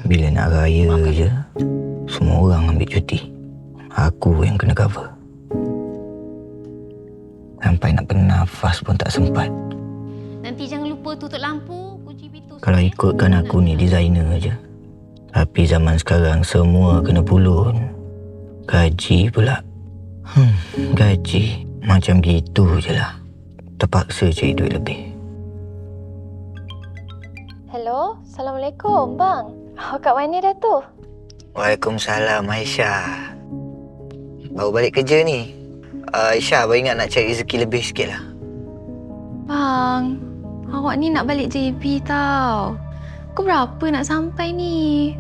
Bila nak raya je, semua orang ambil cuti. Aku yang kena cover. Sampai nak bernafas pun tak sempat. Nanti jangan lupa tutup lampu, kunci pintu. Kalau ikutkan aku ni designer je. Tapi zaman sekarang semua kena pulun. Gaji pula. Gaji macam gitu je lah. Terpaksa cari duit lebih. Hello, Assalamualaikum bang. Awak kat mana dah tu? Waalaikumsalam Aisyah. Baru balik kerja ni. Aisyah baru ingat nak cari rezeki lebih sikit lah. Bang, awak ni nak balik JB tau. Pukul berapa nak sampai ni?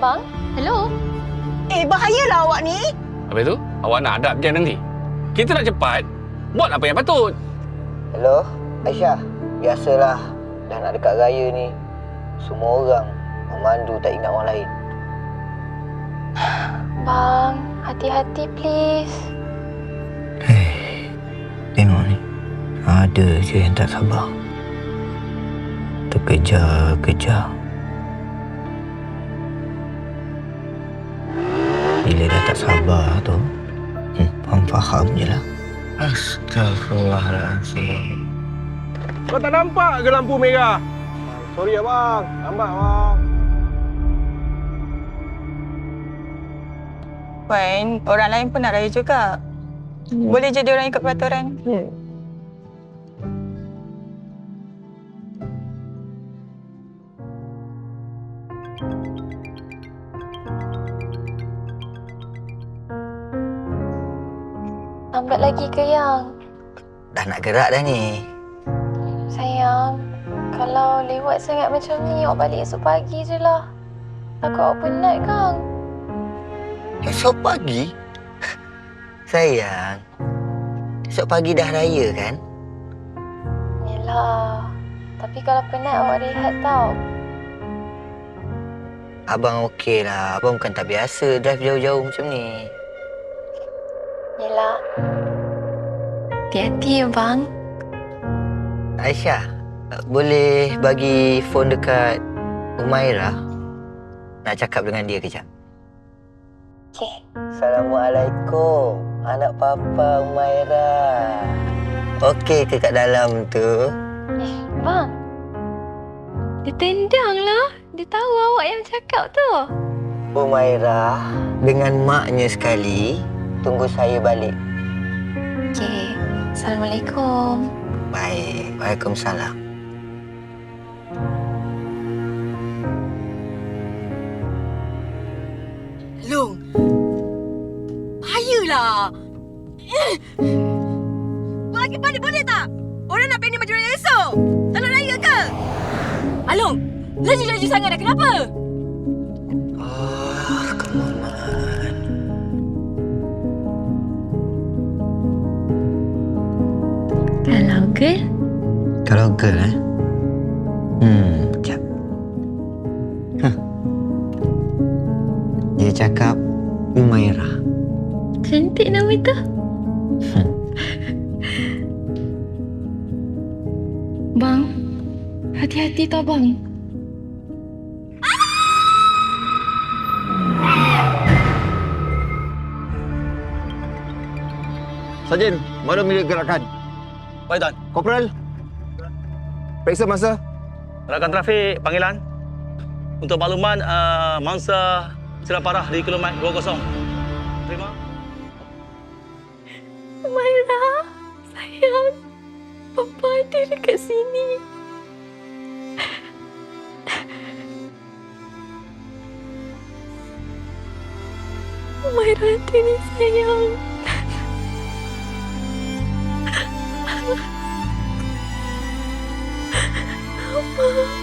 Bang, hello? Bahayalah awak ni. Habis tu, awak nak adab je nanti. Kita nak cepat, buat apa yang patut. Hello, Aisyah. Biasalah, dah nak dekat raya ni. Semua orang memandu tak ingat orang lain. Bang, hati-hati please. Tengok ni. Ada je yang tak sabar. Terkejar-kejar. Bila dah tak sabar tu, faham je lah. Astagfirullahaladzim. Kau tak nampak ke lampu merah? Sorry abang, lambat abang. Wan, orang lain pun nak raya juga. Boleh jadi orang ikut peraturan. Lambat lagi ke yang? Dah nak gerak dah ni. Sayang, kalau lewat sangat macam ni, awak balik esok pagi je lah. Takut awak penat kan? Esok pagi? Sayang, esok pagi dah raya kan? Yelah, tapi kalau penat awak rehat tau. Abang okey lah. Abang bukan tak biasa drive jauh-jauh macam ni. Yelah. Hati-hati ya bang. Aisyah, boleh bagi phone dekat Umairah? Nak cakap dengan dia kejap. Okey. Assalamualaikum, anak papa Umairah. Okey ke kat dalam tu? Bang. Dia tendang lah. Dia tahu awak yang cakap tu. Umairah dengan maknya sekali tunggu saya balik. Okey. Assalamualaikum. Baik, Waalaikumsalam. Long. Bahayalah. Bagi balik boleh tak? Orang nak planning baju raya esok. Tak nak raya ke? Along, laju-laju sangat dah. Kenapa? Come on, man. Kalau girl? Kalau girl, sekejap. Dia cakap Umairah. Cantik nama tu. Bang, hati-hati tau bang. Sarjan, mana milik gerakan? Baik, Tuan. Korporal, periksa masa. Rakan trafik panggilan. Untuk makluman, mangsa silap parah di kilometer 20. Terima. Umaira, sayang. Papa ada dekat sini. Umaira ada ni sayang. Mama.